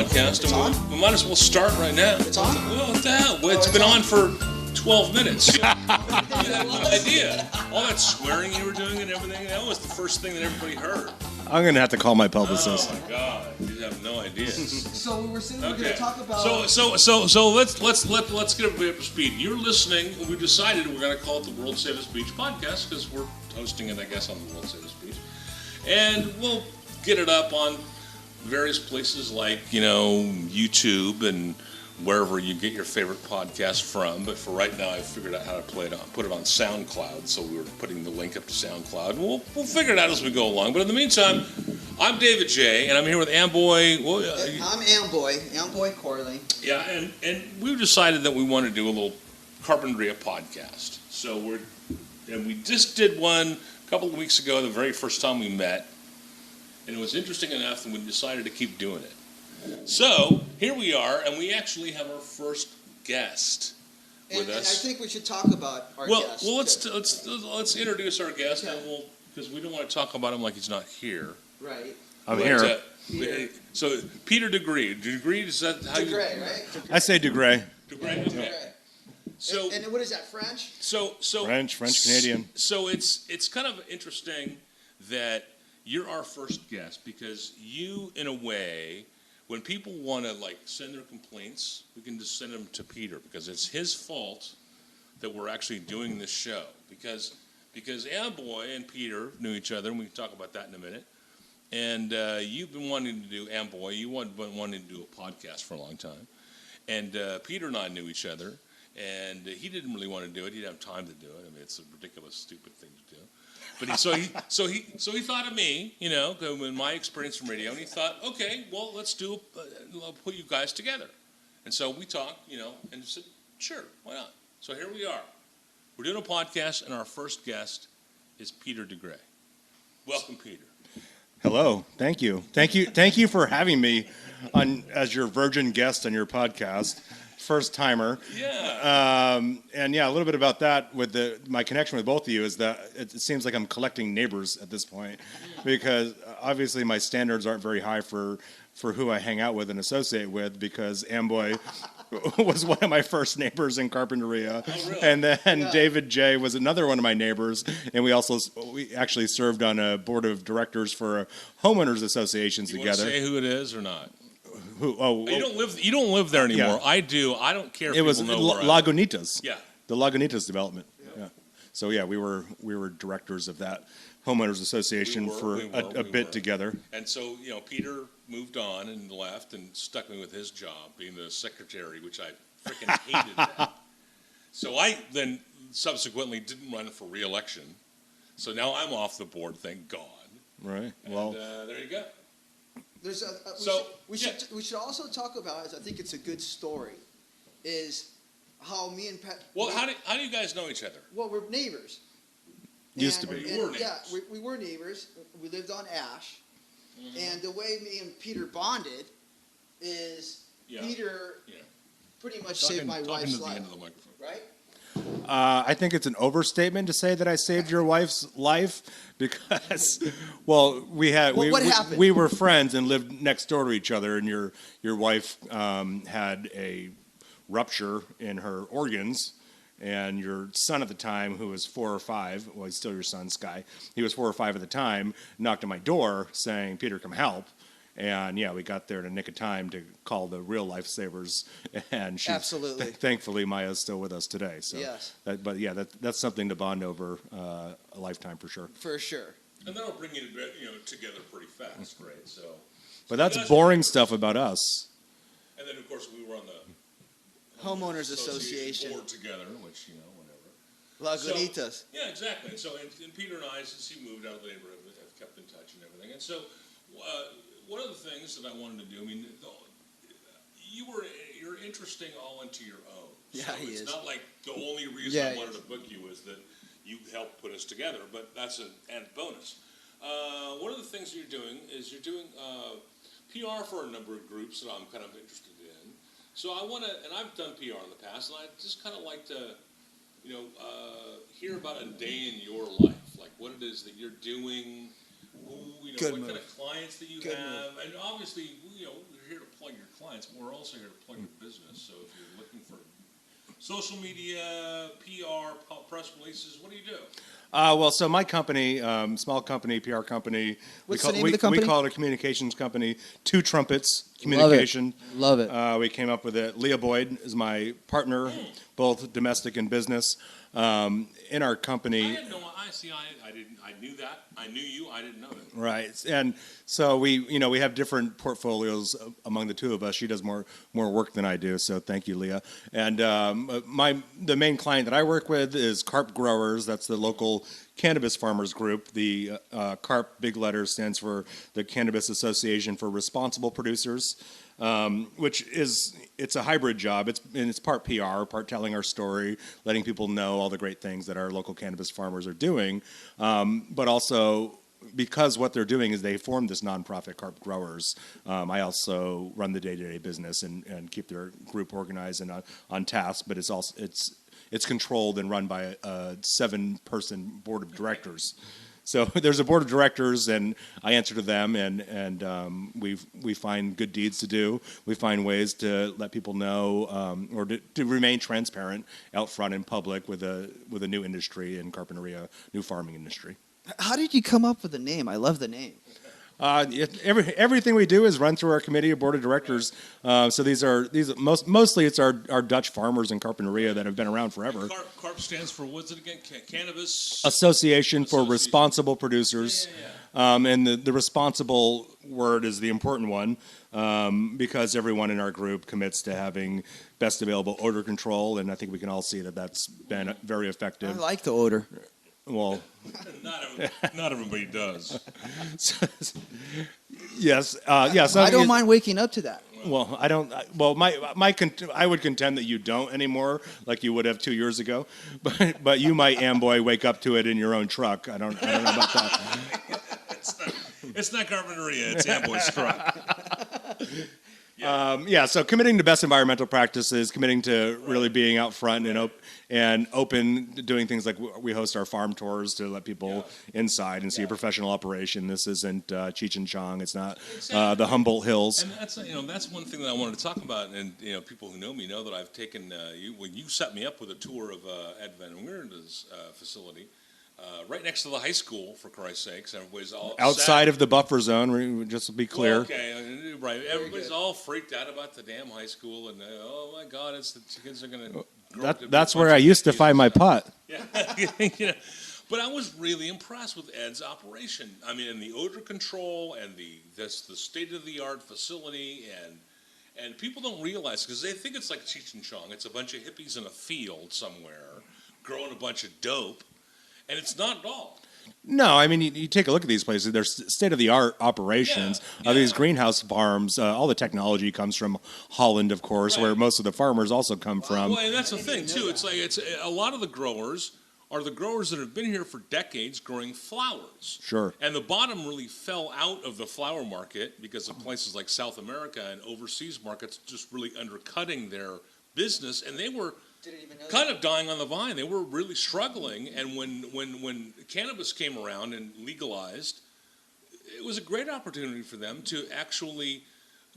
podcast, and we might as well start right now. It's on? Well, what the hell? It's been on for 12 minutes. You have no idea. All that swearing you were doing and everything, that was the first thing that everybody heard. I'm going to have to call my publicist. Oh, my God. You have no idea. So we were saying we're going to talk about... So let's get everybody up to speed. You're listening, and we decided we're going to call it the World Safest Beach Podcast because we're hosting it, I guess, on the World Safest Beach. And we'll get it up on various places like, YouTube and wherever you get your favorite podcast from. But for right now, I figured out how to put it on SoundCloud. So we were putting the link up to SoundCloud. We'll figure it out as we go along. But in the meantime, I'm David J, and I'm here with Amboy. I'm Amboy Corley. Yeah, and we've decided that we want to do a little Carpinteria podcast. So we just did one a couple of weeks ago, the very first time we met. And it was interesting enough that we decided to keep doing it. So, here we are, and we actually have our first guest with us. And I think we should talk about our guest. Well, let's introduce our guest, and because we don't want to talk about him like he's not here. Right. I'm here. So, Peter Dugre. Dugre, is that how you... Dugre, right? I say Dugre. Dugre, okay. So, and what is that, French? French Canadian. So, it's kind of interesting that you're our first guest because you, in a way... When people want to send their complaints, we can just send them to Peter because it's his fault that we're actually doing this show. Because Amboy and Peter knew each other, and we can talk about that in a minute. And you've been wanting to do Amboy. You've been wanting to do a podcast for a long time. And Peter and I knew each other, and he didn't really want to do it. He didn't have time to do it. I mean, it's a ridiculous, stupid thing to do. But he thought of me, in my experience from radio, and he thought, okay, well, let's put you guys together. And so we talked, and said, sure, why not? So here we are. We're doing a podcast, and our first guest is Peter Dugre. Welcome, Peter. Hello. Thank you for having me as your virgin guest on your podcast. First timer. Yeah. And a little bit about that with my connection with both of you is that it seems like I'm collecting neighbors at this point because obviously my standards aren't very high for who I hang out with and associate with because Amboy was one of my first neighbors in Carpinteria. Oh, really? And then David J was another one of my neighbors. And we actually served on a board of directors for homeowners associations together. Want to say who it is or not? You don't live there anymore. Yeah. I do. I don't care if it was people know where Lagunitas. Yeah. The Lagunitas development. Yep. Yeah. So we were directors of that homeowners association for a bit together. And so, Peter moved on and left and stuck me with his job being the secretary, which I freaking hated that. So I then subsequently didn't run for re-election. So now I'm off the board, thank God. Right. And, well, there you go. We should also talk about, as I think it's a good story, is how me and Pat... Well, how do you guys know each other? Well, we're neighbors. Used to be. You were neighbors. Yeah, we were neighbors. We lived on Ash. Mm-hmm. And the way me and Peter bonded is Peter pretty much saved my wife's life. End of the microphone. Right? I think it's an overstatement to say that I saved your wife's life because, what happened? We were friends and lived next door to each other, and your wife had a rupture in her organs, and your son at the time, who was 4 or 5, well, he's still your son, Sky. He was 4 or 5 at the time. Knocked on my door saying, "Peter, come help." And we got there in a nick of time to call the real lifesavers, and absolutely. Thankfully, Maya's still with us today. So, yes. That's something to bond over a lifetime for sure. For sure. And that'll bring you together pretty fast, right? But that's boring stuff about us. And then, of course, we were on the Homeowners Association board together, which whatever. Lagunitas. Yeah, exactly. And so, and Peter and I, since he moved out of the neighborhood, have kept in touch and everything. And so. One of the things that I wanted to do, you're interesting all into your own. Yeah, so he is. It's not like the only reason I wanted to book you is that you helped put us together, but that's an added bonus. One of the things you're doing is PR for a number of groups that I'm kind of interested in. So I want to, and I've done PR in the past, and I just kind of like to, hear about a day in your life, like what it is that you're doing. Good what move. kind of clients that you Good have, and obviously, we're here to plug your clients, but we're also here to plug your business. So if you're looking for social media, PR, press releases, what do you do? Well, so my company, small company, PR company. What's the name of the company? We call it a communications company. Two Trumpets Communication. Love it. We came up with it. Leah Boyd is my partner, both domestic and business. In our company. I had no. I knew that. I knew you. I didn't know that. Right, and so we have different portfolios among the two of us. She does more work than I do, so thank you, Leah. And the main client that I work with is Carp Growers. That's the local cannabis farmers group. The CARP, big letters, stands for the Cannabis Association for Responsible Producers. Which it's a hybrid job. It's part PR, part telling our story, letting people know all the great things that our local cannabis farmers are doing, but also because what they're doing is they formed this nonprofit, Carp Growers. I also run the day-to-day business and keep their group organized and on task, but it's controlled and run by a 7-person board of directors. So there's a board of directors, and I answer to them, and we find good deeds to do. We find ways to let people know, or to remain transparent out front in public with a new industry in carpinteria, new farming industry. How did you come up with the name? I love the name. Everything we do is run through our committee of board of directors. So mostly it's our Dutch farmers in carpinteria that have been around forever. CARP stands for, what's it again? Cannabis Association for Responsible Producers. Yeah. And the responsible word is the important one, because everyone in our group commits to having best available odor control, and I think we can all see that that's been very effective. I like the odor. Well, not everybody does. Yes. I don't mind waking up to that. Well, I don't. Well, I would contend that you don't anymore, like you would have 2 years ago. But you might, Amboy, wake up to it in your own truck. I don't know about that. It's not carpinteria. It's Amboy's truck. So committing to best environmental practices, committing to really being out front and open, doing things like we host our farm tours to let people inside and see a professional operation. This isn't Cheech and Chong. It's not the Humboldt Hills. And that's one thing that I wanted to talk about. And people who know me know that I've taken when you set me up with a tour of Ed Van Weerende's facility. Right next to the high school, for Christ's sakes. Everybody's all outside of the buffer zone, just to be clear. Well, okay, right. Everybody's all freaked out about the damn high school, and oh my God, the kids are going to. That's where I used to find my pot. Yeah, But I was really impressed with Ed's operation. I mean, and the odor control and the state of the art facility, and people don't realize, because they think it's like Cheech and Chong. It's a bunch of hippies in a field somewhere growing a bunch of dope. And it's not at all. No, I mean, you take a look at these places. They're state-of-the-art operations. These greenhouse farms, all the technology comes from Holland, of course, where most of the farmers also come from. Well, and that's the thing, too. It's like a lot of the growers are the growers that have been here for decades growing flowers. Sure. And the bottom really fell out of the flower market because of places like South America and overseas markets just really undercutting their business, and they were kind of dying on the vine. They were really struggling, and when cannabis came around and legalized, it was a great opportunity for them to actually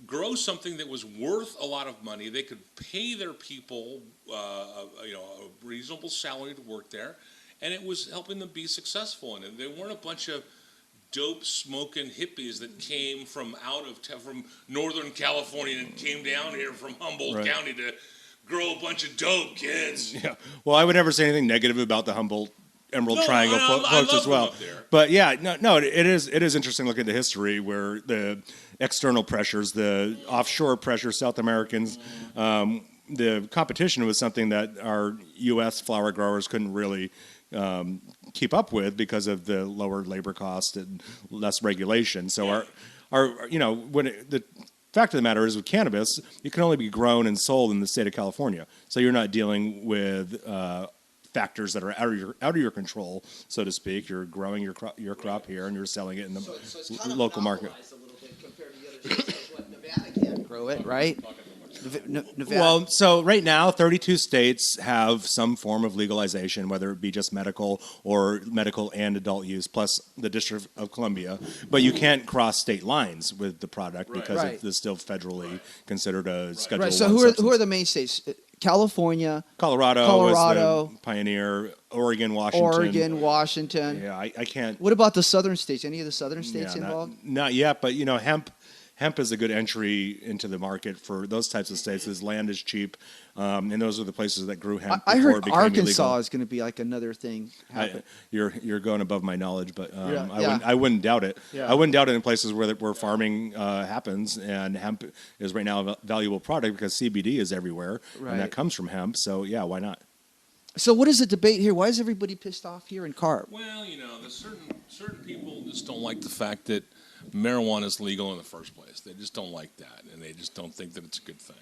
grow something that was worth a lot of money. They could pay their people, a reasonable salary to work there, and it was helping them be successful. And they weren't a bunch of dope smoking hippies that came from from Northern California and came down here from Humboldt County to grow a bunch of dope, kids. Yeah. Well, I would never say anything negative about the Humboldt Emerald Triangle folks as well. But it is interesting looking at the history where the external pressures, the offshore pressure, South Americans, the competition was something that our U.S. flower growers couldn't really keep up with because of the lower labor cost and less regulation. So the fact of the matter is, with cannabis, it can only be grown and sold in the state of California. So you're not dealing with factors that are out of your control, so to speak. You're growing your crop here, and you're selling it in the local market. A little bit compared to the other states, like Nevada can't grow it, right? Nevada? Well, so right now, 32 states have some form of legalization, whether it be just medical or medical and adult use, plus the District of Columbia. But you can't cross state lines with the product because it's still federally considered a Schedule I So who are the main states? California, Colorado was the pioneer. Oregon, Washington. Yeah, I can't. What about the southern states? Any of the southern states involved? Not yet, but hemp is a good entry into the market for those types of states. Because land is cheap, and those are the places that grew hemp. I heard Arkansas is going to be like another thing. You're going above my knowledge, but I wouldn't doubt it. Yeah. I wouldn't doubt it in places where farming happens, and hemp is right now a valuable product because CBD is everywhere, and that comes from hemp. So yeah, why not? So what is the debate here? Why is everybody pissed off here in CARB? Well, there's certain people just don't like the fact that marijuana is legal in the first place. They just don't like that, and they just don't think that it's a good thing.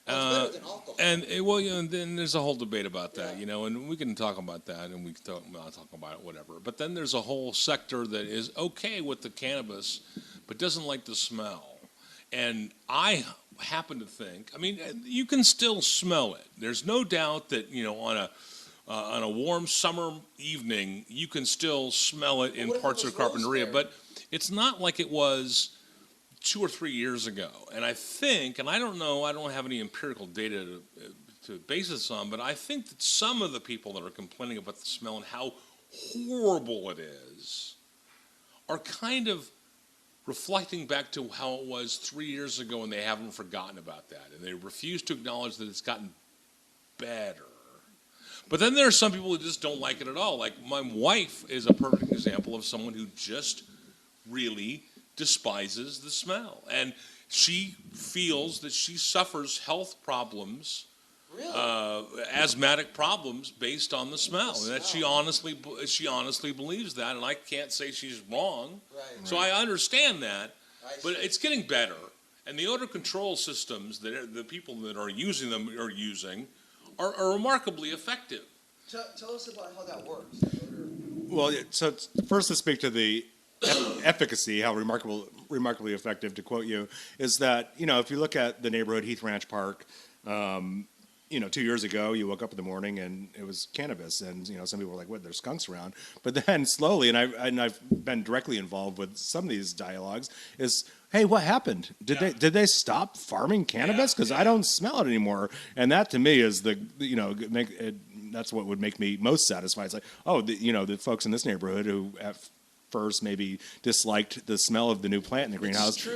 It's better than alcohol. And then there's a whole debate about that, and we can talk about that, and we can talk about it, whatever. But then there's a whole sector that is okay with the cannabis, but doesn't like the smell. And I happen to think, you can still smell it. There's no doubt that, on a warm summer evening, you can still smell it in parts of Carpinteria. But it's not like it was 2 or 3 years ago. And I think, and I don't know, I don't have any empirical data to base this on, but I think that some of the people that are complaining about the smell and how horrible it is are kind of reflecting back to how it was 3 years ago, and they haven't forgotten about that. And they refuse to acknowledge that it's gotten better. But then there are some people who just don't like it at all. Like my wife is a perfect example of someone who just really despises the smell. And she feels that she suffers health problems, asthmatic problems based on the smell. And that she honestly believes that, and I can't say she's wrong. So I understand that, but it's getting better. And the odor control systems that the people that are using them are remarkably effective. Tell us about how that works. Well, so first to speak to the efficacy, how remarkably effective, to quote you, is that, if you look at the neighborhood, Heath Ranch Park, 2 years ago, you woke up in the morning and it was cannabis, and some people were like, "What? There's skunks around." But then slowly, and I've been directly involved with some of these dialogues, is, hey, what happened? Did they stop farming cannabis? Because I don't smell it anymore, and that to me is that's what would make me most satisfied. It's like, the folks in this neighborhood who at first maybe disliked the smell of the new plant in the greenhouse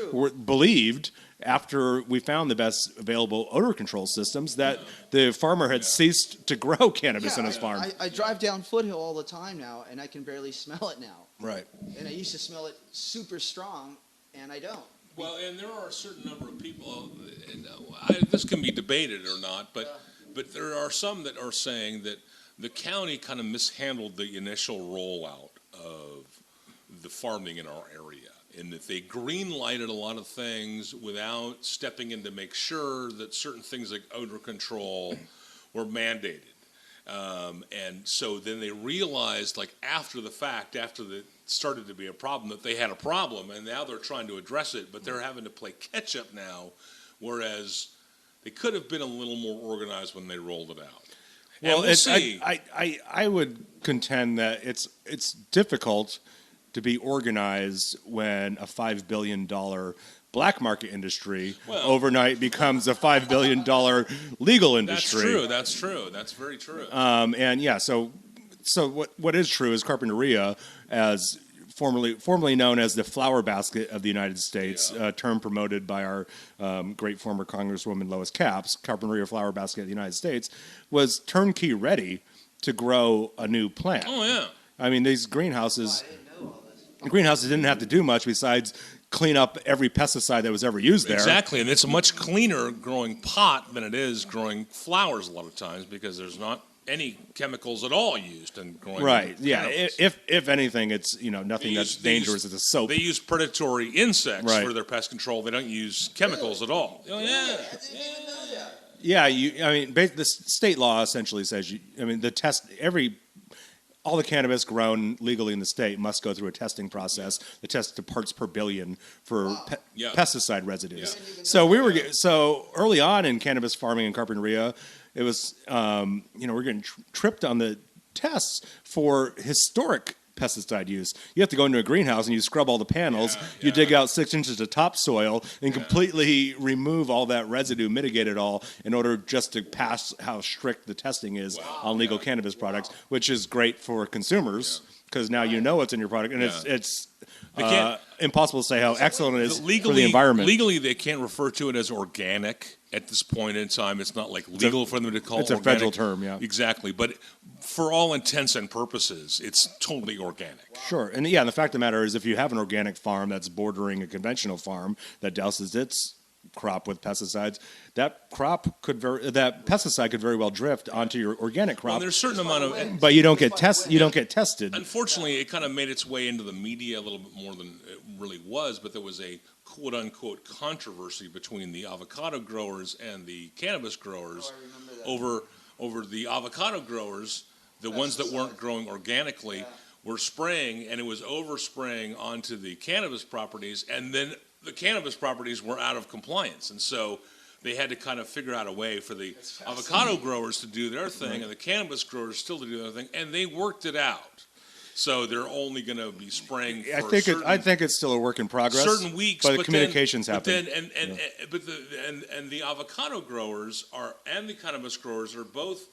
believed, after we found the best available odor control systems, that the farmer had ceased to grow cannabis on his farm. I drive down Foothill all the time now, and I can barely smell it now. Right. And I used to smell it super strong, and I don't. Well, and there are a certain number of people, and this can be debated or not, but there are some that are saying that the county kind of mishandled the initial rollout of the farming in our area, in that they green-lighted a lot of things without stepping in to make sure that certain things like odor control were mandated. And so then they realized, like after the fact, after it started to be a problem, that they had a problem, and now they're trying to address it, but they're having to play catch-up now, whereas they could have been a little more organized when they rolled it out. Well, we'll see. I would contend that it's difficult to be organized when a $5 billion black market industry overnight becomes a $5 billion legal industry. That's true. That's very true. So what is true is Carpinteria, as formerly known as the flower basket of the United States, a term promoted by our great former Congresswoman Lois Capps, Carpinteria flower basket of the United States, was turnkey ready to grow a new plant. Oh, yeah. I mean, these greenhouses... The greenhouses didn't have to do much besides clean up every pesticide that was ever used there. Exactly, and it's a much cleaner growing pot than it is growing flowers a lot of times, because there's not any chemicals at all used in growing. Right. Yeah. If anything, it's nothing that's dangerous. It's a soap. They use predatory insects for their pest control. They don't use chemicals at all. Oh, yeah. Yeah. The state law essentially says the test all the cannabis grown legally in the state must go through a testing process. The test to parts per billion for pesticide residues. So early on in cannabis farming and carpinteria, it was we're getting tripped on the tests for historic pesticide use. You have to go into a greenhouse and you scrub all the panels. You dig out 6 inches of topsoil and completely remove all that residue, mitigate it all in order just to pass how strict the testing is on legal cannabis products, which is great for consumers because now you know what's in your product, and it's impossible to say how excellent it is for the environment. Legally, they can't refer to it as organic at this point in time. It's not like legal for them to call it organic. It's a federal term, Exactly. But for all intents and purposes, it's totally organic. Sure. And the fact of the matter is if you have an organic farm that's bordering a conventional farm that douses its crop with pesticides, that pesticide could very well drift onto your organic crop. Well, there's a certain amount of, but you don't get tested. Unfortunately, it kind of made its way into the media a little bit more than it really was. But there was a quote unquote controversy between the avocado growers and the cannabis growers over the avocado growers, the ones that weren't growing organically. Were spraying, and it was overspraying onto the cannabis properties, and then the cannabis properties were out of compliance, and so they had to kind of figure out a way for the avocado growers to do their thing and the cannabis growers still to do their thing, and they worked it out. So they're only going to be spraying for I think it's still a work in progress. Certain weeks, but communications happen. But the avocado growers and the cannabis growers are both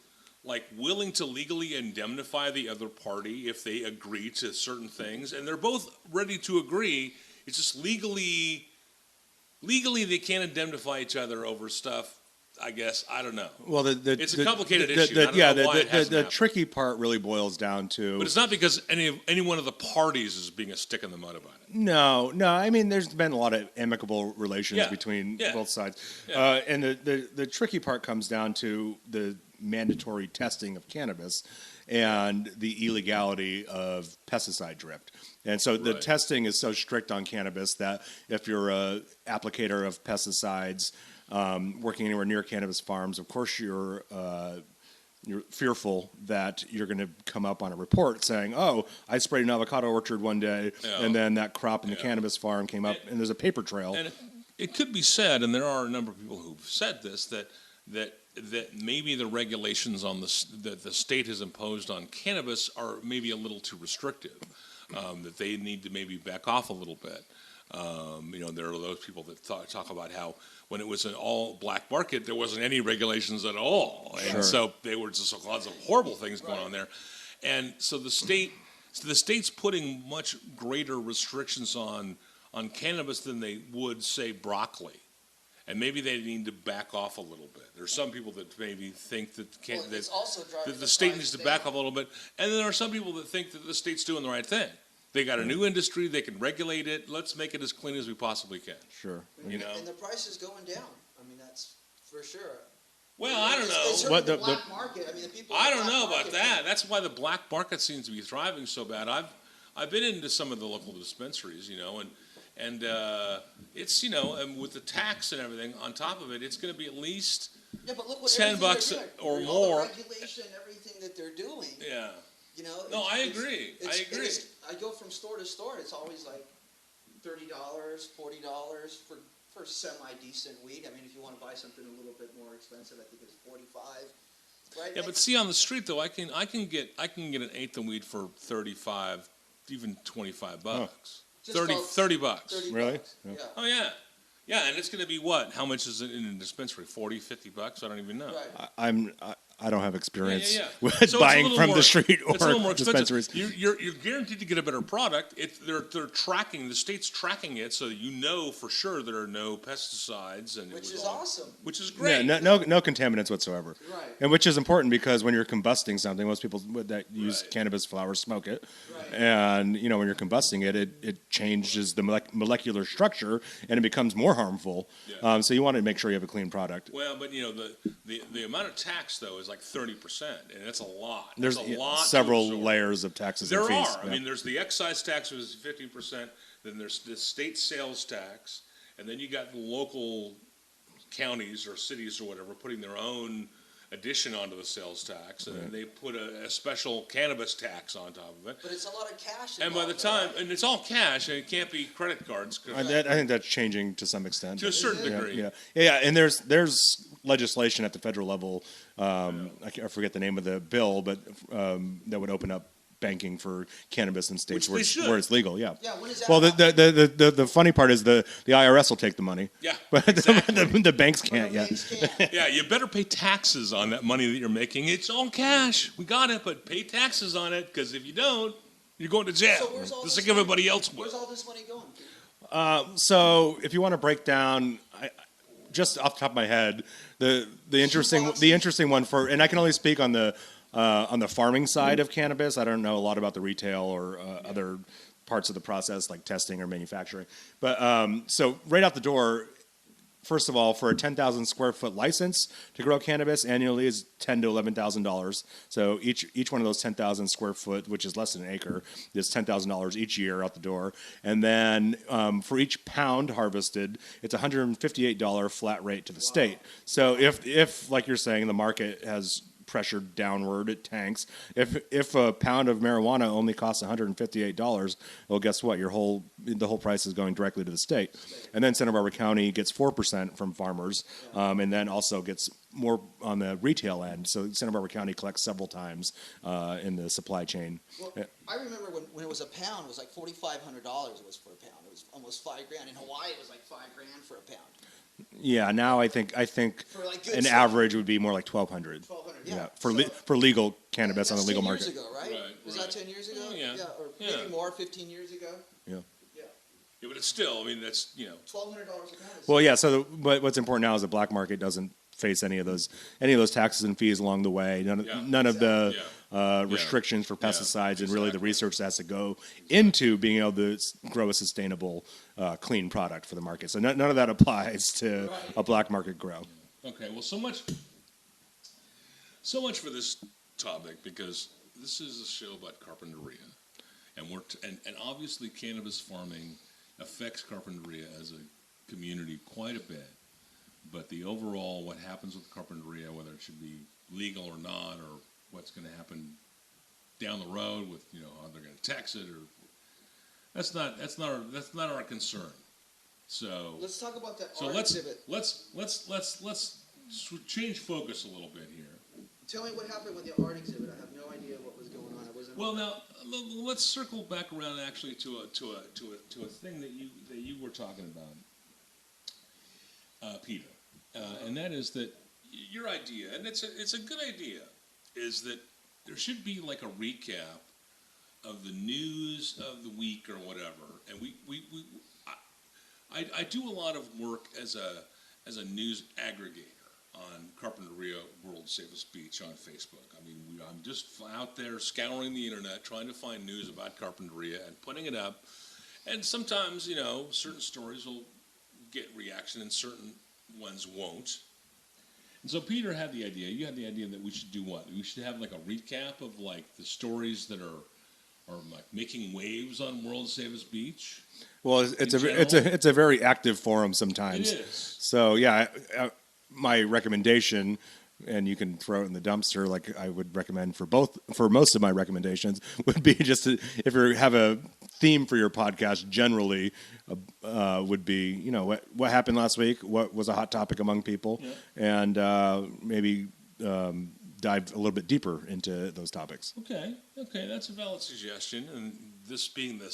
like willing to legally indemnify the other party if they agree to certain things, and they're both ready to agree. It's just legally they can't indemnify each other over stuff. I guess I don't know. Well, it's a complicated issue. The tricky part really boils down to. But it's not because any one of the parties is being a stick in the mud about it. No. I mean, there's been a lot of amicable relations between both sides, and the tricky part comes down to the mandatory testing of cannabis and the illegality of pesticide drift. And so the testing is so strict on cannabis that if you're a applicator of pesticides working anywhere near cannabis farms, of course you're fearful that you're going to come up on a report saying, oh, I sprayed an avocado orchard one day, and then that crop in the cannabis farm came up, and there's a paper trail. And it could be said, and there are a number of people who've said this, that maybe the regulations on that the state has imposed on cannabis are maybe a little too restrictive, that they need to maybe back off a little bit. There are those people that talk about how when it was an all-black market, there wasn't any regulations at all, and so they were just lots of horrible things going on there, and so the state's putting much greater restrictions on cannabis than they would say broccoli. And maybe they need to back off a little bit. There's some people that maybe think that the state needs to back off a little bit, and then there are some people that think that the state's doing the right thing. They got a new industry; they can regulate it. Let's make it as clean as we possibly can. Sure. And the price is going down. I mean, that's for sure. Well, I don't know. It's the black market. I mean, the people. I don't know about that. That's why the black market seems to be thriving so bad. I've been into some of the local dispensaries, and it's and with the tax and everything on top of it, it's going to be at least $10 or more. All the regulation, everything that they're doing. Yeah. No, I agree. I go from store to store. It's always like $30, $40 for semi-decent weed. I mean, if you want to buy something a little bit more expensive, I think it's $45. Right? Yeah, but see, on the street though, I can get an eighth of weed for $35, even $25. $30. Really? Yeah. Oh yeah. Yeah, and it's going to be what? How much is it in a dispensary? $40, $50? I don't even know. Right. I don't have experience with so buying from the street or it's a little more dispensaries. You're guaranteed to get a better product. They're tracking, the state's tracking it, so for sure there are no pesticides, and which is awesome. Which is great. Yeah, no contaminants whatsoever. Right. And which is important because when you're combusting something, most people that use cannabis flower smoke it, and when you're combusting it, it changes the molecular structure and it becomes more harmful. Yeah. So you want to make sure you have a clean product. Well, but the amount of tax though is like 30%, and that's a lot. There's a lot several layers of taxes and fees. There are. I mean, there's the excise tax, which is 15%. Then there's the state sales tax, and then you got the local counties or cities or whatever putting their own addition onto the sales tax, and then they put a special cannabis tax on top of it. But it's a lot of cash. And by the time, and it's all cash, and it can't be credit cards. I think that's changing to some extent. To a certain degree. Yeah. And there's legislation at the federal level. I forget the name of the bill, but that would open up banking for cannabis in states where it's legal. Yeah. Yeah. When is that? Well, the funny part is the IRS will take the money. Yeah. But exactly. the banks can't yet. Yeah, you better pay taxes on that money that you're making. It's all cash. We got it, but pay taxes on it, because if you don't, you're going to jail. So where's all Just this like money? everybody else would. Where's all this money going? So if you want to break down, just off the top of my head, the interesting one for, and I can only speak on the farming side of cannabis. I don't know a lot about the retail or other parts of the process like testing or manufacturing. But so right out the door, first of all, for a 10,000 square foot license to grow cannabis annually is $10,000 to $11,000. So each one of those 10,000 square foot, which is less than an acre, is $10,000 each year out the door. And then for each pound harvested, it's $158 flat rate to the state. So if like you're saying, the market has pressured downward, it tanks. If a pound of marijuana only costs $158, well, guess what? The whole price is going directly to the state. And then Santa Barbara County gets 4% from farmers, and then also gets more on the retail end. So Santa Barbara County collects several times in the supply chain. Well, I remember when it was a pound, it was like $4,500 was for a pound. It was almost $5,000. In Hawaii, it was like $5,000 for a pound. Yeah, now I think for like an stuff, average would be more like $1,200. Yeah, for legal cannabis on the legal market. 10 years ago, right? Was that 10 years ago? Yeah. Or maybe more, 15 years ago. Yeah. Yeah, but it's still, I mean, that's, $1,200 a pound. Well, yeah. So, but what's important now is the black market doesn't face any of those taxes and fees along the way. None of the restrictions for pesticides, and really the research that has to go into being able to grow a sustainable, clean product for the market. So none of that applies to a black market grow. Okay, well, so much for this topic, because this is a show about Carpinteria, and and obviously cannabis farming affects Carpinteria as a community quite a bit. But the overall, what happens with Carpinteria, whether it should be legal or not, or what's going to happen down the road with, how they're going to tax it, or that's not our concern. So let's talk about that art exhibit. Let's change focus a little bit here. Tell me what happened with the art exhibit. I have no idea what was going on. Well, now let's circle back around actually to a thing that you were talking about, Peter, and that is that your idea, and it's a good idea, is that there should be like a recap of the news of the week or whatever, and I do a lot of work as a news aggregator on Carpinteria World Safest Beach on Facebook. I mean, I'm just out there scouring the internet trying to find news about Carpinteria and putting it up. And sometimes, certain stories will get reaction and certain ones won't. And so Peter had the idea. You had the idea that we should do what? We should have like a recap of like the stories that are like making waves on World Safest Beach. Well, it's a very active forum sometimes. It is. So yeah, my recommendation, and you can throw it in the dumpster like I would recommend for most of my recommendations, would be just if you have a theme for your podcast generally, would be what happened last week, what was a hot topic among people, and maybe dive a little bit deeper into those topics. Okay, that's a valid suggestion, and this being the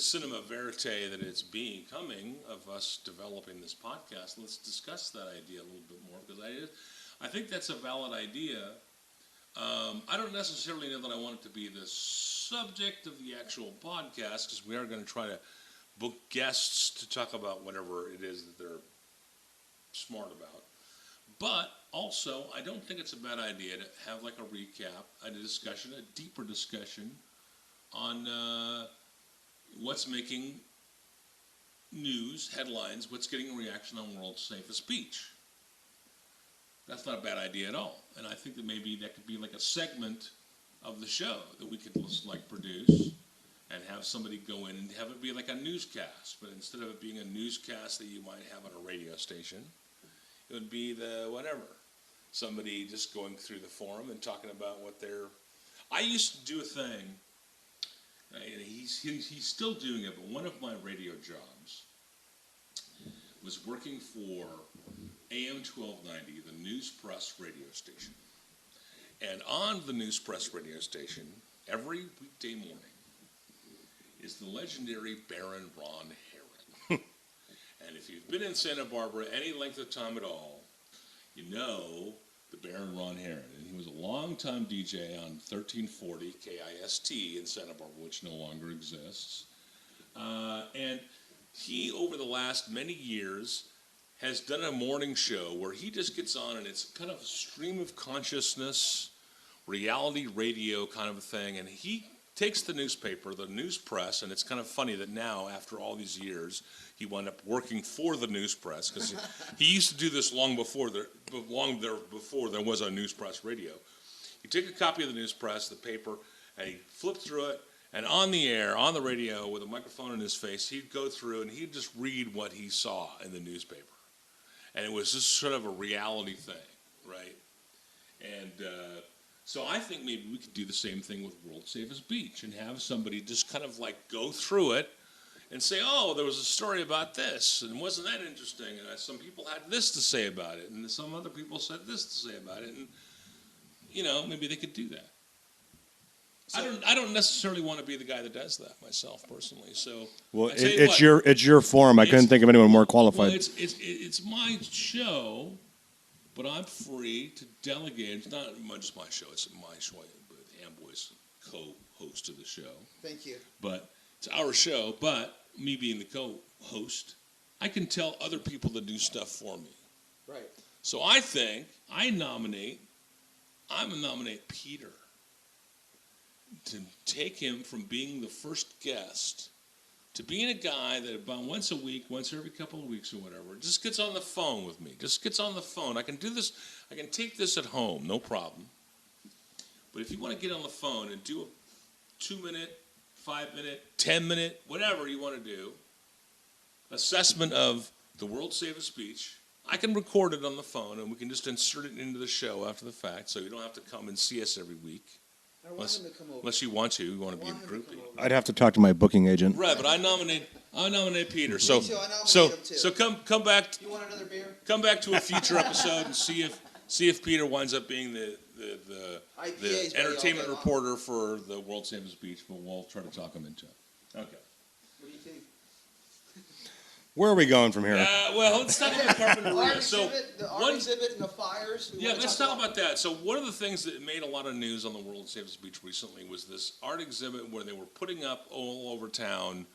cinema verite that it's becoming of us developing this podcast, let's discuss that idea a little bit more, because I think that's a valid idea. I don't necessarily know that I want it to be the subject of the actual podcast, because we are going to try to book guests to talk about whatever it is that they're smart about. But also, I don't think it's a bad idea to have like a recap, a deeper discussion on what's making news, headlines, what's getting a reaction on World's Safest Beach. That's not a bad idea at all. And I think that maybe that could be like a segment of the show that we could like produce and have somebody go in and have it be like a newscast. But instead of it being a newscast that you might have on a radio station, it would be the whatever. somebody just going through the forum and talking about what they're. I used to do a thing, and he's still doing it, but one of my radio jobs was working for AM 1290, the News Press radio station. And on the News Press radio station, every weekday morning, is the legendary Baron Ron Herron. And if you've been in Santa Barbara any length of time at all, you know the Baron Ron Herron. And he was a longtime DJ on 1340 KIST in Santa Barbara, which no longer exists. And he, over the last many years, has done a morning show where he just gets on and it's kind of a stream of consciousness, reality radio kind of a thing. And he takes the newspaper, the news press, and it's kind of funny that now, after all these years, he wound up working for the news press because he used to do this long before there was a news press radio. He'd take a copy of the news press, the paper, and he'd flip through it, and on the air, on the radio, with a microphone in his face, he'd go through and he'd just read what he saw in the newspaper. And it was just sort of a reality thing, right? And so I think maybe we could do the same thing with World Safest Beach and have somebody just kind of like go through it and say, oh, there was a story about this, and wasn't that interesting? And some people had this to say about it, and some other people said this to say about it, and, you know, maybe they could do that. So, I don't necessarily want to be the guy that does that myself personally. So well, it's your forum. I couldn't think of anyone more qualified. Well, it's my show, but I'm free to delegate. It's not just my show. It's my show. But Amboy's co-host of the show. Thank you. But it's our show. But me being the co-host, I can tell other people to do stuff for me. Right. So I think I'm gonna nominate Peter to take him from being the first guest to being a guy that about once a week, once every couple of weeks or whatever, just gets on the phone with me. Just gets on the phone. I can do this. I can take this at home, no problem. But if you want to get on the phone and do a 2-minute, 5-minute, 10-minute, whatever you want to do, assessment of the World Safest Beach, I can record it on the phone and we can just insert it into the show after the fact, so you don't have to come and see us every week. I want him to come over. Unless you want to be a groupie. I'd have to talk to my booking agent. Right, but I nominate Peter. So Me too, I nominate him too. so come back. You want another beer? Come back to a future episode and see if Peter winds up being the IPA's entertainment all day long. reporter for the World Safest Beach. But we'll try to talk him into it. Okay. What do you think? Where are we going from here? Well, let's talk about Carpinteria. The art exhibit and the fires. Let's talk about that. So one of the things that made a lot of news on the World Safest Beach recently was this art exhibit where they were putting up all over town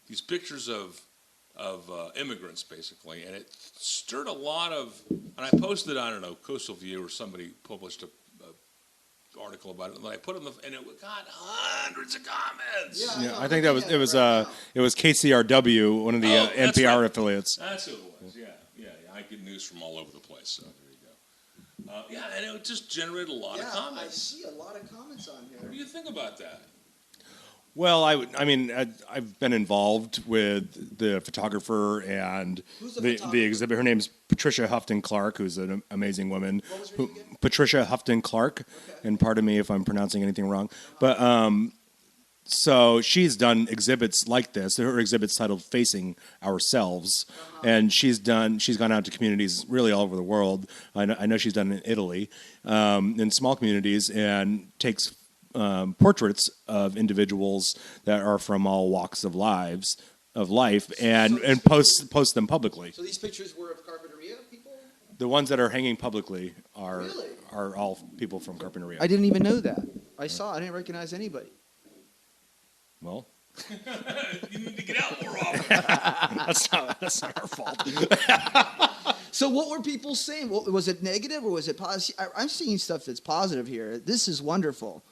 these pictures of immigrants, basically, and it stirred a lot of. And I posted, I don't know, Coastal View or somebody published a article about it, and I put it and it got hundreds of comments. Yeah, I think it was KCRW, one of the NPR affiliates. That's who it was. Yeah. I get news from all over the place. So there you go. And it just generated a lot of comments. I see a lot of comments on here. What do you think about that? Well, I've been involved with the photographer and the exhibit. Her name's Patricia Houghton Clark, who's an amazing woman. What was her name again? Patricia Houghton Clark, and pardon me if I'm pronouncing anything wrong. But so she's done exhibits like this. Her exhibit's titled "Facing Ourselves," and she's gone out to communities really all over the world. I know she's done it in Italy, in small communities, and takes portraits of individuals that are from all walks of life, and posts them publicly. So these pictures were of Carpinteria people? The ones that are hanging publicly are Really? are all people from Carpinteria. I didn't even know that. I didn't recognize anybody. Well, You need to get out more often. that's not our fault. So what were people saying? Was it negative or was it positive? I'm seeing stuff that's positive here. This is wonderful.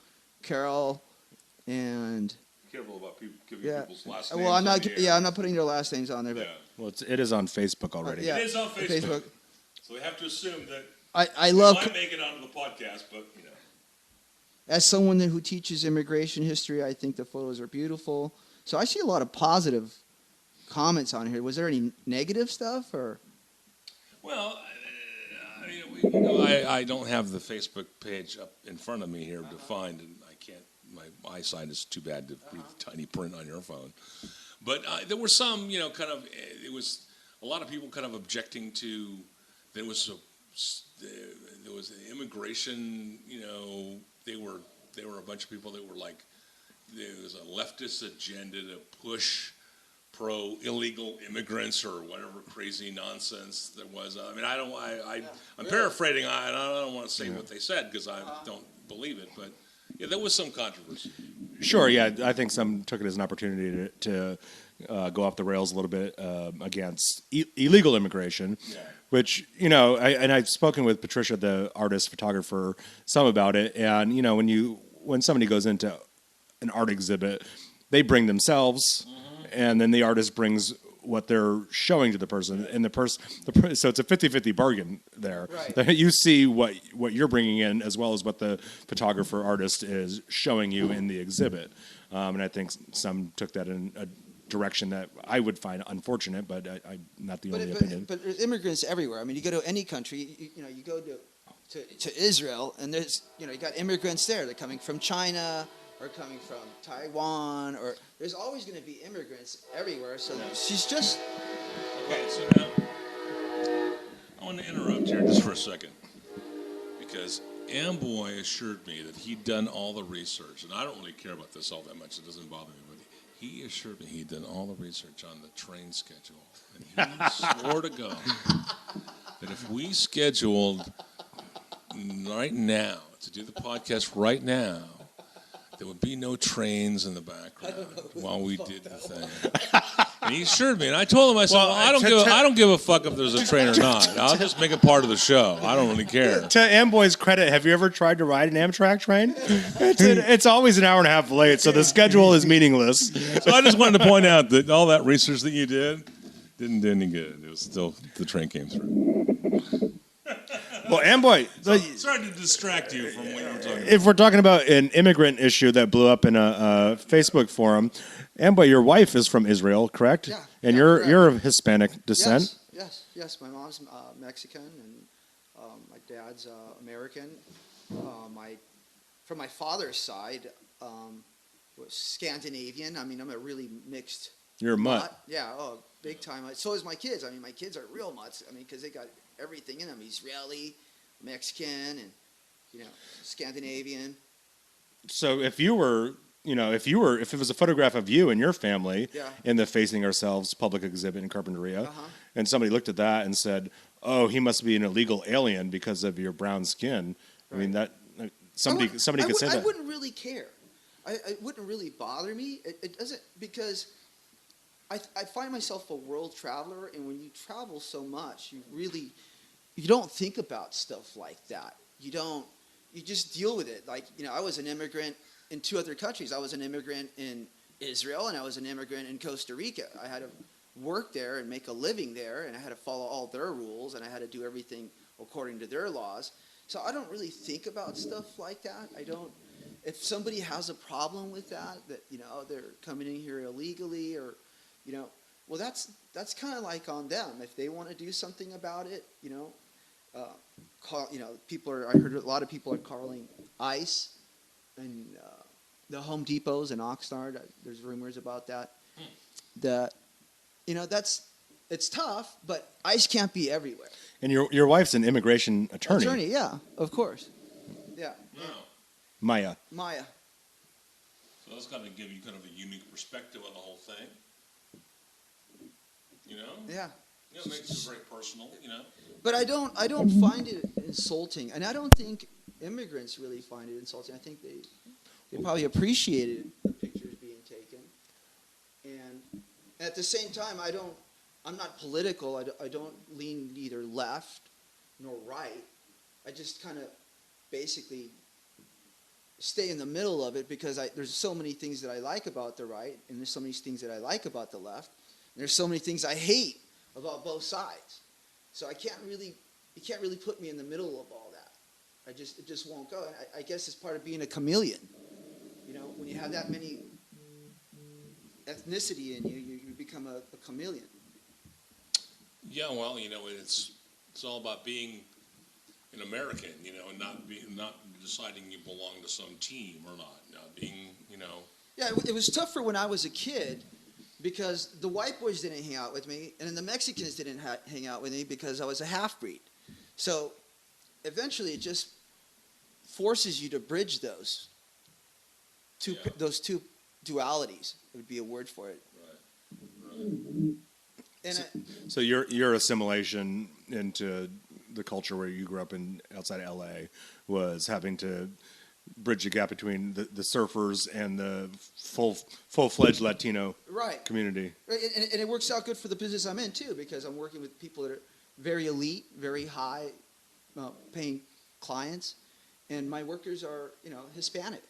Carol and Careful about giving people's last names. well, I'm on the air. I'm not putting their last names on there, but Well, it is on Facebook already. yeah, It is on Facebook. So we have to assume that I it love, might make it onto the podcast, but you know. as someone who teaches immigration history, I think the photos are beautiful. So I see a lot of positive comments on here. Was there any negative stuff or? Well, I mean, I don't have the Facebook page up in front of me here to find, and I can't. My eyesight is too bad to read the tiny print on your phone. But there were some, kind of. It was a lot of people kind of objecting to. There was immigration. They were a bunch of people that were like. There was a leftist agenda to push pro-illegal immigrants or whatever crazy nonsense there was. I mean, I'm paraphrasing. I don't want to say what they said because I don't believe it. But yeah, there was some controversy. Sure. Yeah, I think some took it as an opportunity to go off the rails a little bit against illegal immigration. Yeah. Which, I've spoken with Patricia, the artist photographer, some about it. And when somebody goes into an art exhibit, they bring themselves. And then the artist brings what they're showing to the person, and so it's a 50-50 bargain there. Right. You see what you're bringing in as well as what the photographer artist is showing you in the exhibit. And I think some took that in a direction that I would find unfortunate, but I'm not the only opinion. But there's immigrants everywhere. I mean, you go to any country, you go to Israel, and there's you got immigrants there. They're coming from China. Or coming from Taiwan, or there's always going to be immigrants everywhere. So she's just okay. So now I want to interrupt here just for a second because Amboy assured me that he'd done all the research, and I don't really care about this all that much. It doesn't bother me, but he assured me he'd done all the research on the train schedule, and he swore to God that if we scheduled right now to do the podcast right now. There would be no trains in the background while we did the thing. And he assured me, and I told him, I said, I don't give a fuck if there's a train or not. I'll just make it part of the show. I don't really care. To Amboy's credit, have you ever tried to ride an Amtrak train? It's always an hour and a half late, so the schedule is meaningless. So I just wanted to point out that all that research that you did didn't do any good. It was still, the train came through. Well, Amboy, sorry to distract you from what you were talking about. If we're talking about an immigrant issue that blew up in a Facebook forum, Amboy, your wife is from Israel, correct? Yeah. And you're of Hispanic descent? Yes. My mom's Mexican, and my dad's American. From my father's side, was Scandinavian. I mean, I'm a really mixed. You're a mutt. Yeah, big time. So is my kids. I mean, my kids are real mutts. I mean, because they got everything in them: Israeli, Mexican, and Scandinavian. So if it was a photograph of you and your family in the Facing Ourselves public exhibit in Carpinteria, and somebody looked at that and said, "Oh, he must be an illegal alien because of your brown skin." Right. I mean, that somebody could say that. I wouldn't really care. It wouldn't really bother me. It doesn't, because I find myself a world traveler, and when you travel so much, you don't think about stuff like that. You just deal with it. Like, I was an immigrant in 2 other countries. I was an immigrant in Israel, and I was an immigrant in Costa Rica. I had to work there and make a living there, and I had to follow all their rules, and I had to do everything according to their laws. So I don't really think about stuff like that. I don't. If somebody has a problem with that they're coming in here illegally, or well, that's kind of like on them. If they want to do something about it, I heard a lot of people are calling ICE and the Home Depots in Oxnard. There's rumors about that. It's tough, but ICE can't be everywhere. And your wife's an immigration attorney. Attorney, yeah, of course. Yeah. No. Maya. So that's going to give you kind of a unique perspective on the whole thing. Yeah. It makes it very personal, But I don't find it insulting, and I don't think immigrants really find it insulting. I think they probably appreciated the pictures being taken, and at the same time, I'm not political. I don't lean either left nor right. I just kind of basically stay in the middle of it, because there's so many things that I like about the right, and there's so many things that I like about the left, and there's so many things I hate about both sides. So you can't really put me in the middle of all that. It just won't go. And I guess it's part of being a chameleon. When you have that many ethnicity in you, you become a chameleon. Yeah, well, it's all about being an American, and not deciding you belong to some team or not, being. Yeah, it was tough for when I was a kid because the white boys didn't hang out with me, and then the Mexicans didn't hang out with me because I was a half-breed. So eventually, it just forces you to bridge those two dualities. It would be a word for it. Right. And so your assimilation into the culture where you grew up outside of LA was having to bridge the gap between the surfers and the full-fledged Latino community. Right, and it works out good for the business I'm in too, because I'm working with people that are very elite, very high paying clients, and my workers are Hispanic.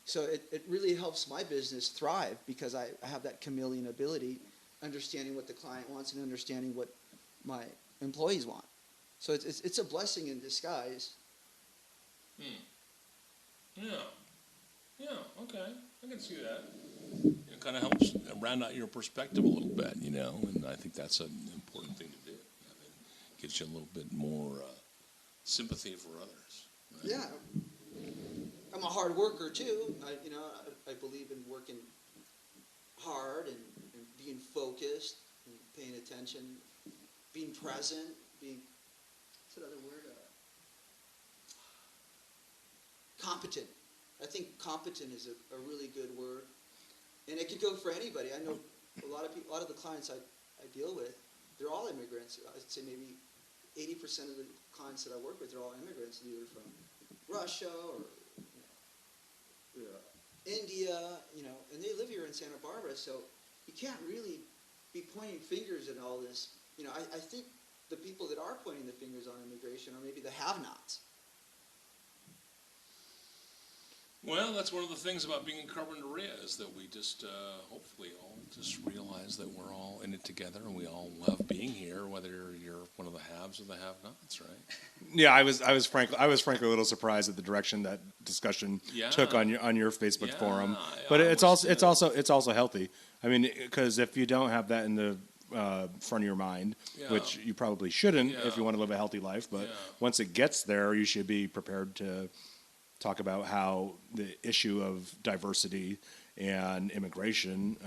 So it really helps my business thrive because I have that chameleon ability, understanding what the client wants and understanding what my employees want. So it's a blessing in disguise. Yeah, okay, I can see that. It kind of helps round out your perspective a little bit, and I think that's an important thing to do. It gives you a little bit more sympathy for others. Right? Yeah, I'm a hard worker too. I believe in working hard and being focused and paying attention, being present, what's that other word? Competent. I think competent is a really good word, and it could go for anybody. I know a lot of people, a lot of the clients I deal with, they're all immigrants. I'd say maybe 80% of the clients that I work with are all immigrants, either from Russia or India, and they live here in Santa Barbara. So you can't really be pointing fingers at all this. I think the people that are pointing the fingers on immigration are maybe the have-nots. Well, that's one of the things about being in Carpinteria is that we just hopefully all just realize that we're all in it together and we all love being here, whether you're one of the haves or the have-nots, right? Yeah, I was frankly a little surprised at the direction that discussion took on your Facebook forum, but it's also healthy. I mean, because if you don't have that in the front of your mind, which you probably shouldn't if you want to live a healthy life, but once it gets there, you should be prepared to talk about how the issue of diversity and immigration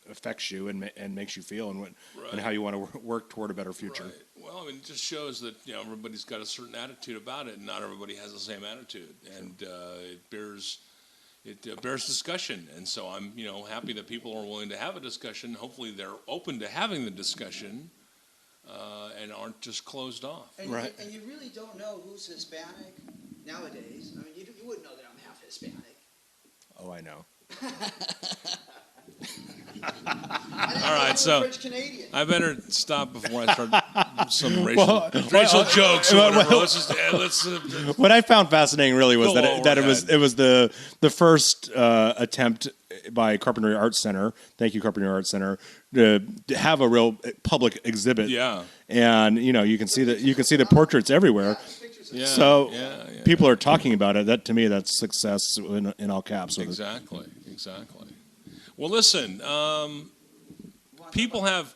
affects you and makes you feel, and how you want to work toward a better future. Right. Well, I mean, it just shows that everybody's got a certain attitude about it, and not everybody has the same attitude, and it bears discussion. And so I'm happy that people are willing to have a discussion. Hopefully, they're open to having the discussion. And aren't just closed off. And you really don't know who's Hispanic nowadays. I mean, you wouldn't know that I'm half Hispanic. Oh, I know. All right, so I better stop before I start some racial jokes. Or whatever. What I found fascinating really was that it was the first attempt by Carpinteria Arts Center. Thank you, Carpinteria Arts Center, to have a real public exhibit. Yeah, and you can see the portraits everywhere. Yeah, so people are talking about it. That to me, that's success in all caps. Exactly. Well, listen, people have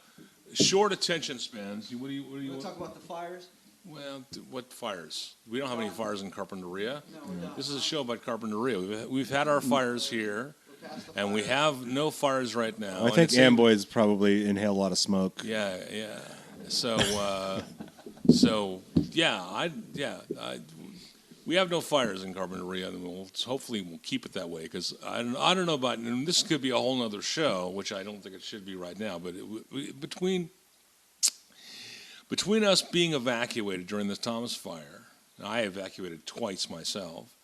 short attention spans. What do you want to talk about the fires? Well, what fires? We don't have any fires in Carpinteria. No, we don't. This is a show about Carpinteria. We've had our fires here, and we have no fires right now. I think Amboys probably inhale a lot of smoke. Yeah. So, we have no fires in Carpinteria, and hopefully we'll keep it that way, because I don't know about, and this could be a whole other show, which I don't think it should be right now, but between us being evacuated during the Thomas Fire, I evacuated twice myself,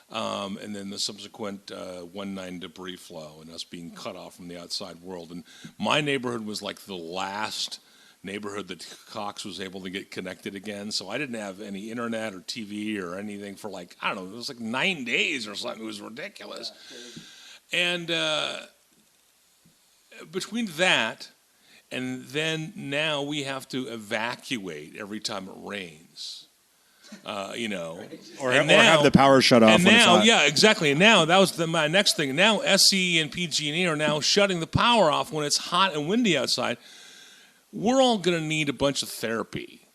and then the subsequent 1-9 debris flow and us being cut off from the outside world. And my neighborhood was like the last neighborhood that Cox was able to get connected again. So I didn't have any internet or TV or anything for it was like 9 days or something. It was ridiculous. And between that and then now we have to evacuate every time it rains. Or have the power shut off. And now, exactly. And now that was my next thing. Now SCE and PG&E are now shutting the power off when it's hot and windy outside. We're all going to need a bunch of therapy,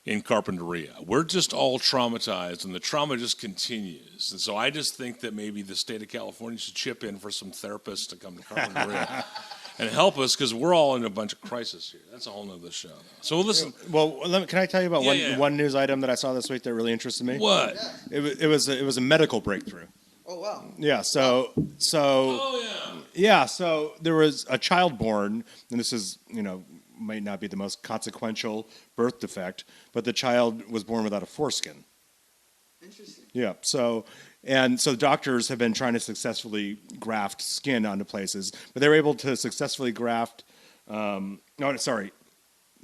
in Carpinteria. We're just all traumatized, and the trauma just continues. And so I just think that maybe the state of California should chip in for some therapists to come to Carpinteria and help us, because we're all in a bunch of crisis here. That's a whole nother show. So listen. Well, can I tell you about one news item that I saw this week that really interested me? What? Yeah. It was a medical breakthrough. Oh, wow. Yeah. So. Oh yeah. Yeah. So there was a child born, and this is might not be the most consequential birth defect, but the child was born without a foreskin. Interesting. Yeah. So the doctors have been trying to successfully graft skin onto places, but they were able to successfully graft. The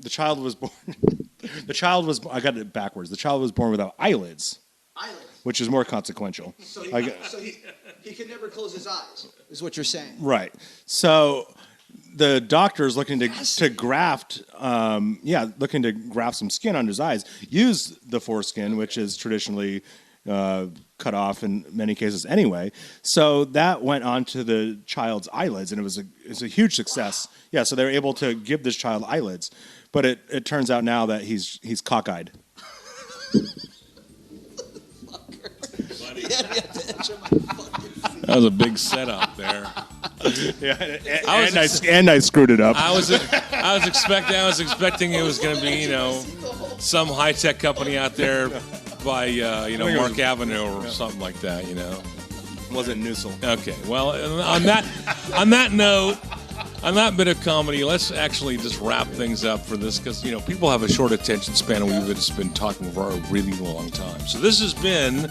child was born. I got it backwards. The child was born without eyelids. Eyelids. Which is more consequential. So he could never close his eyes, is what you're saying. Right. So the doctor's looking to graft, looking to graft some skin on his eyes, use the foreskin, which is traditionally cut off in many cases anyway. So that went onto the child's eyelids, and it was a huge success. Wow. Yeah, so they were able to give this child eyelids, but it turns out now that he's cockeyed. That was a big setup there. Yeah, and I screwed it up. I was expecting it was going to be some high tech company out there by Mark Avenue or something like that. It wasn't Newsel. Okay, well on that bit of comedy, let's actually just wrap things up for this, because people have a short attention span, and we've just been talking for a really long time. So this has been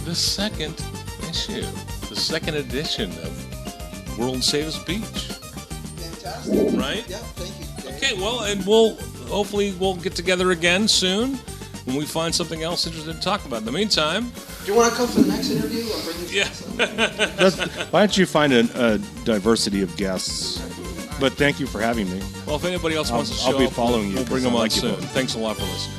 the second issue, the second edition of World Safest Beach. Fantastic. Right? Yeah, thank you, Dave. Okay, well, and hopefully we'll get together again soon when we find something else interesting to talk about. In the meantime, do you want to come for the next interview? I'll bring you Why don't you find a diversity of guests? But thank you for having me. Well, if anybody else wants to show I'll be up, following you. we'll bring them on like soon. Thanks a lot for listening.